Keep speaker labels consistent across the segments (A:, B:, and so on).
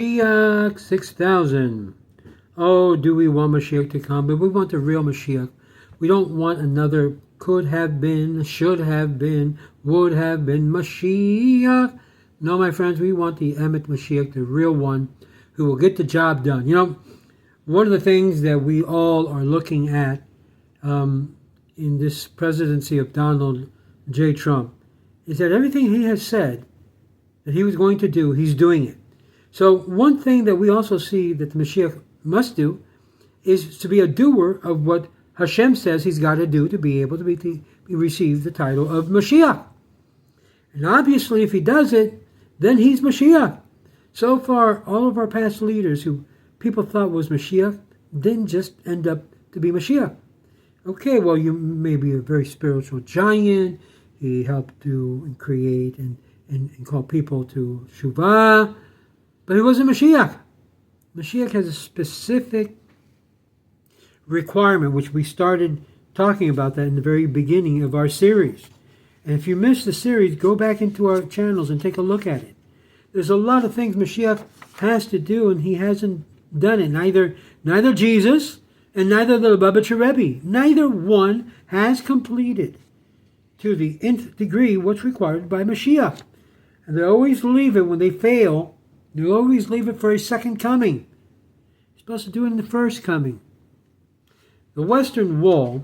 A: Mashiach 6000. Oh, do we want Mashiach to come? But we want the real Mashiach. We don't want another could have been, should have been, would have been Mashiach. No, my friends, we want the Emet Mashiach, the real one, who will get the job done. You know, one of the things that we all are looking at in this presidency of Donald J. Trump is that everything he has said that he was going to do, he's doing it. So one thing that we also see that the Mashiach must do is to be a doer of what Hashem says he's got to do to be able to receive the title of Mashiach. And obviously, if he does it, then he's Mashiach. So far, all of our past leaders who people thought was Mashiach didn't just end up to be Mashiach. Okay, well, you may be a very spiritual giant. He helped to create and call people to Shuvah, but he wasn't Mashiach. Mashiach has a specific requirement, which we started talking about that in the very beginning of our series. And if you missed the series, go back into our channels and take a look at it. There's a lot of things Mashiach has to do, and he hasn't done it. Neither Jesus and neither the Lubavitcher Rebbe. Neither one has completed to the nth degree what's required by Mashiach. And they always leave it when they fail. They always leave it for a second coming. You're supposed to do it in the first coming. The western wall,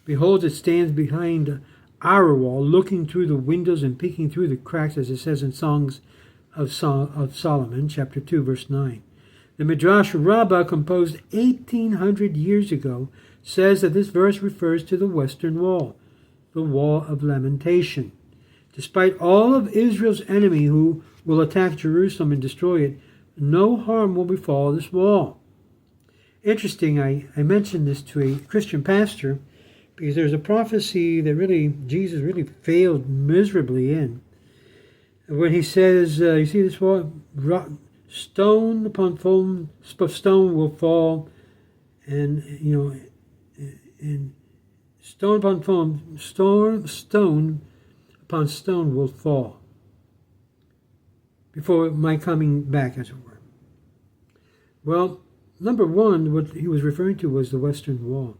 A: behold, it stands behind our wall, looking through the windows and peeking through the cracks, as it says in Songs of Solomon, chapter 2, verse 9. The Midrash Rabbah, composed 1,800 years ago, says that this verse refers to the western wall, the wall of lamentation. Despite all of Israel's enemy who will attack Jerusalem and destroy it, no harm will befall this wall. Interesting, I mentioned this to a Christian pastor because there's a prophecy that Jesus really failed miserably in. When he says, you see this wall? Stone upon stone will fall, and, and stone upon stone upon stone will fall before my coming back, as it were. Well, number one, what he was referring to was the Western Wall.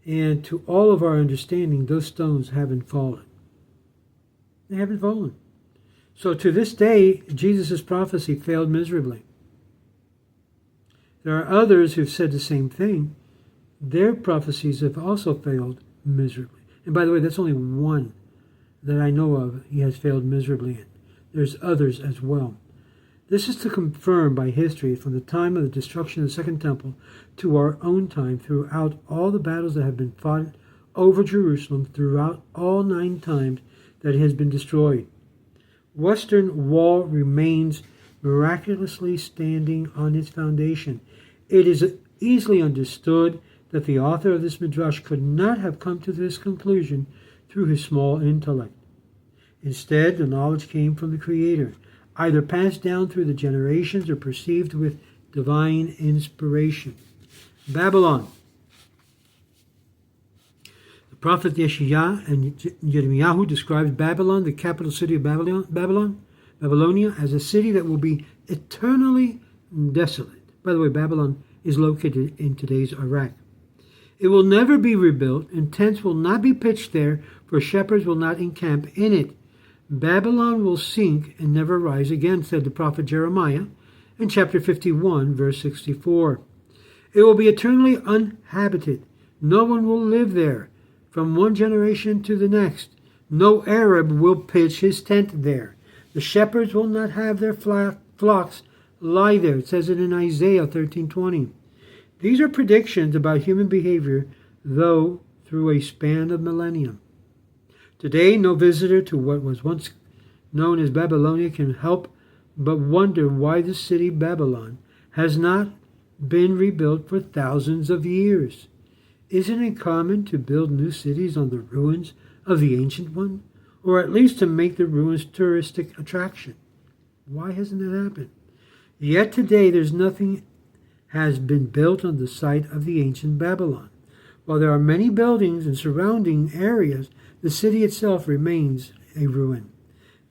A: And to all of our understanding, those stones haven't fallen. They haven't fallen. So to this day, Jesus' prophecy failed miserably. There are others who've said the same thing. Their prophecies have also failed miserably. And by the way, that's only one that I know of he has failed miserably in. There's others as well. This is to confirm by history from the time of the destruction of the Second Temple to our own time, throughout all the battles that have been fought over Jerusalem, throughout all 9 times that it has been destroyed. Western Wall remains miraculously standing on its foundation. It is easily understood that the author of this midrash could not have come to this conclusion through his small intellect. Instead, the knowledge came from the Creator, either passed down through the generations or perceived with divine inspiration. Babylon. The prophet Yeshaya and Yirmiyahu describes Babylon, the capital city of Babylonia, as a city that will be eternally desolate. By the way, Babylon is located in today's Iraq. It will never be rebuilt, and tents will not be pitched there, for shepherds will not encamp in it. Babylon will sink and never rise again, said the prophet Jeremiah in chapter 51, verse 64. It will be eternally uninhabited. No one will live there from one generation to the next. No Arab will pitch his tent there. The shepherds will not have their flocks lie there. It says it in Isaiah 13:20. These are predictions about human behavior, though through a span of millennium. Today, no visitor to what was once known as Babylonia can help but wonder why the city Babylon has not been rebuilt for thousands of years. Isn't it common to build new cities on the ruins of the ancient one, or at least to make the ruins touristic attraction? Why hasn't that happened? Yet today, there's nothing has been built on the site of the ancient Babylon. While there are many buildings and surrounding areas, the city itself remains a ruin.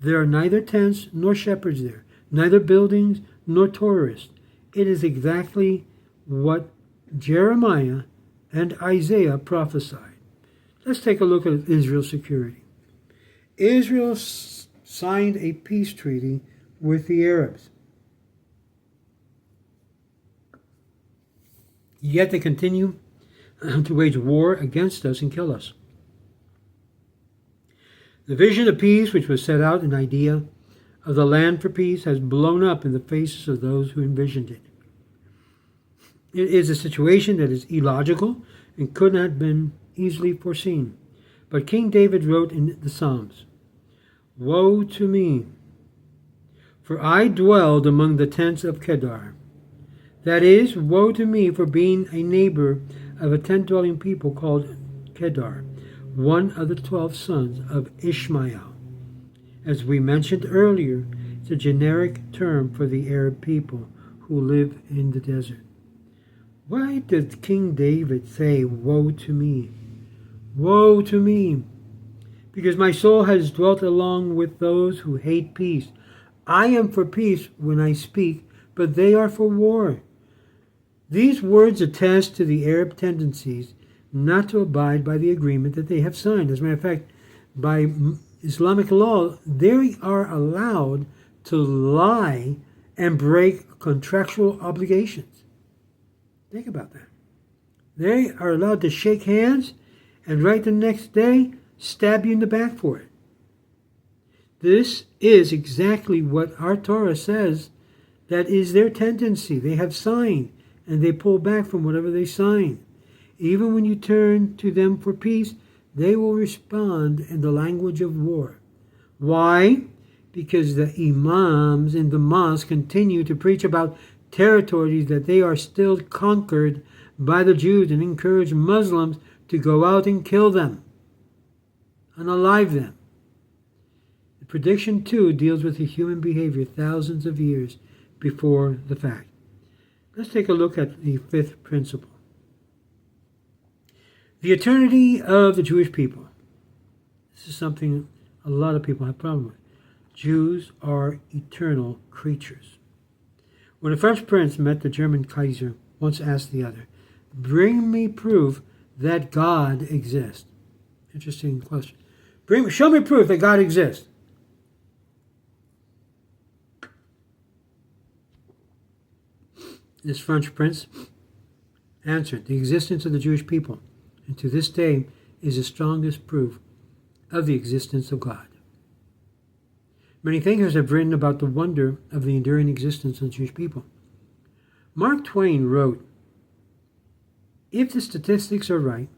A: There are neither tents nor shepherds there. neither buildings nor tourists. It is exactly what Jeremiah and Isaiah prophesied. Let's take a look at Israel's security. Israel signed a peace treaty with the Arabs. Yet they continue to wage war against us and kill us. The vision of peace, which was set out, an idea of the land for peace, has blown up in the faces of those who envisioned it. It is a situation that is illogical and could not have been easily foreseen. But King David wrote in the Psalms, "Woe to me, for I dwelled among the tents of Kedar." That is, woe to me for being a neighbor of a tent-dwelling people called Kedar, one of the 12 sons of Ishmael. As we mentioned earlier, it's a generic term for the Arab people who live in the desert. Why did King David say, "Woe to me"? Woe to me, because my soul has dwelt along with those who hate peace. I am for peace when I speak, but they are for war. These words attest to the Arab tendencies not to abide by the agreement that they have signed. As a matter of fact, by Islamic law, they are allowed to lie and break contractual obligations. Think about that. They are allowed to shake hands and right the next day stab you in the back for it. This is exactly what our Torah says that is their tendency. They have signed and they pull back from whatever they sign. Even when you turn to them for peace, they will respond in the language of war. Why? Because the imams in the mosque continue to preach about territories that they are still conquered by the Jews and encourage Muslims to go out and kill them, unalive them. The prediction, too, deals with the human behavior thousands of years before the fact. Let's take a look at the fifth principle. The eternity of the Jewish people. This is something a lot of people have a problem with. Jews are eternal creatures. When a French prince met the German Kaiser, once asked the other, "Bring me proof that God exists." Interesting question. Show me proof that God exists. This French prince answered, "The existence of the Jewish people, and to this day, is the strongest proof of the existence of God." Many thinkers have written about the wonder of the enduring existence of the Jewish people. Mark Twain wrote, "If the statistics are right,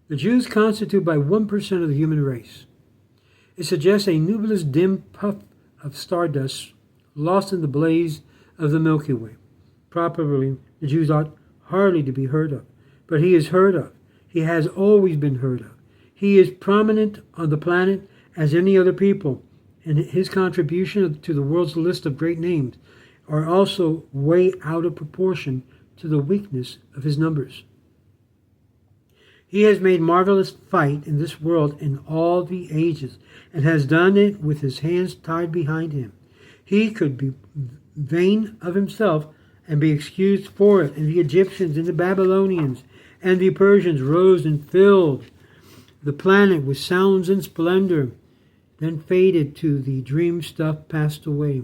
A: the Jews constitute by 1% of the human race. It suggests a nebulous dim puff of stardust lost in the blaze of the Milky Way. Properly, the Jews ought hardly to be heard of, but he is heard of. He has always been heard of. He is prominent on the planet as any other people, and his contribution to the world's list of great names are also way out of proportion to the weakness of his numbers. He has made marvelous fight in this world in all the ages, and has done it with his hands tied behind him. He could be vain of himself and be excused for it, and the Egyptians and the Babylonians and the Persians rose and filled the planet with sounds and splendor, then faded to the dream stuff passed away.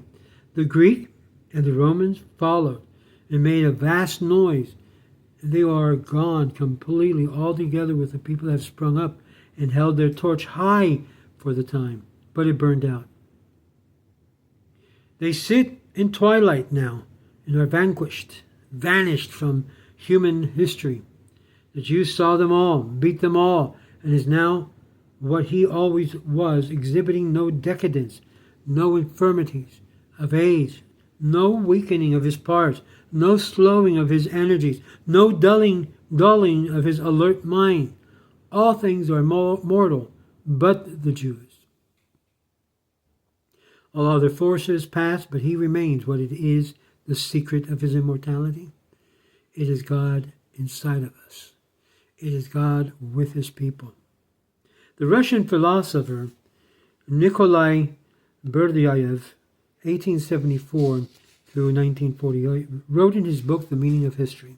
A: The Greek and the Romans followed and made a vast noise, and they are gone completely, altogether with the people that have sprung up and held their torch high for the time, but it burned out. They sit in twilight now and are vanished from human history. The Jews saw them all, beat them all, and is now what he always was, exhibiting no decadence, no infirmities of age, no weakening of his parts, no slowing of his energies, no dulling of his alert mind. All things are mortal, but the Jews. All other forces pass, but he remains what it is, the secret of his immortality. It is God inside of us. It is God with his people. The Russian philosopher Nikolai Berdyaev, 1874 through 1948, wrote in his book, The Meaning of History,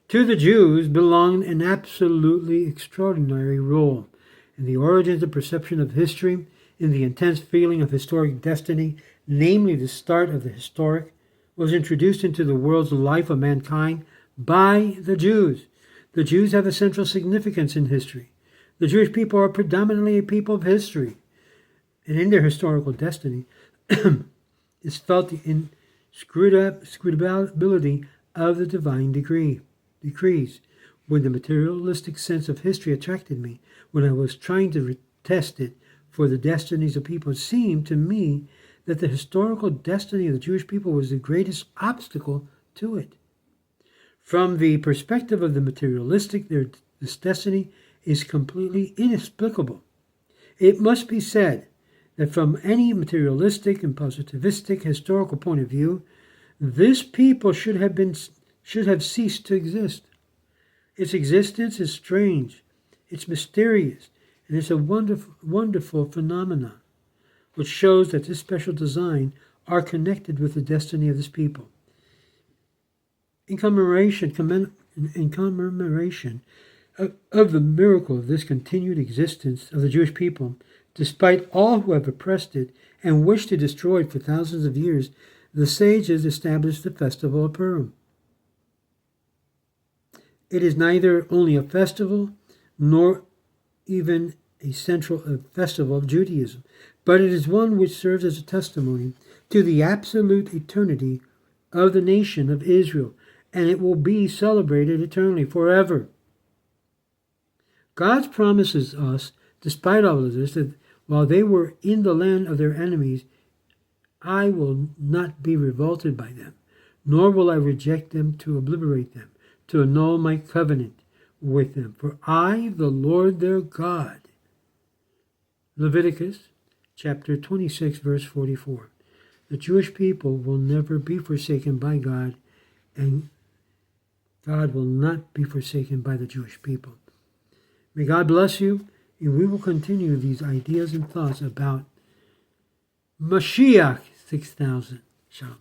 A: "To the Jews belonged an absolutely extraordinary role in the origins and perception of history, in the intense feeling of historic destiny, namely the start of the historic, was introduced into the world's life of mankind by the Jews. The Jews have a central significance in history. The Jewish people are predominantly a people of history, and in their historical destiny is felt the inscrutability of the divine decrees. When the materialistic sense of history attracted me, when I was trying to test it for the destinies of people, it seemed to me that the historical destiny of the Jewish people was the greatest obstacle to it. From the perspective of the materialistic, this destiny is completely inexplicable. It must be said that from any materialistic and positivistic historical point of view, this people should have ceased to exist. Its existence is strange, it's mysterious, and it's a wonderful phenomenon, which shows that this special design are connected with the destiny of this people. In commemoration of the miracle of this continued existence of the Jewish people, despite all who have oppressed it and wished to destroy it for thousands of years, the sages established the festival of Purim. It is neither only a festival nor even a central festival of Judaism, but it is one which serves as a testimony to the absolute eternity of the nation of Israel, and it will be celebrated eternally, forever. God promises us, despite all of this, that while they were in the land of their enemies, I will not be revolted by them, nor will I reject them to obliterate them, to annul my covenant with them. For I, the Lord their God. Leviticus chapter 26, verse 44. The Jewish people will never be forsaken by God, and God will not be forsaken by the Jewish people. May God bless you, and we will continue these ideas and thoughts about Mashiach 6000. Shalom.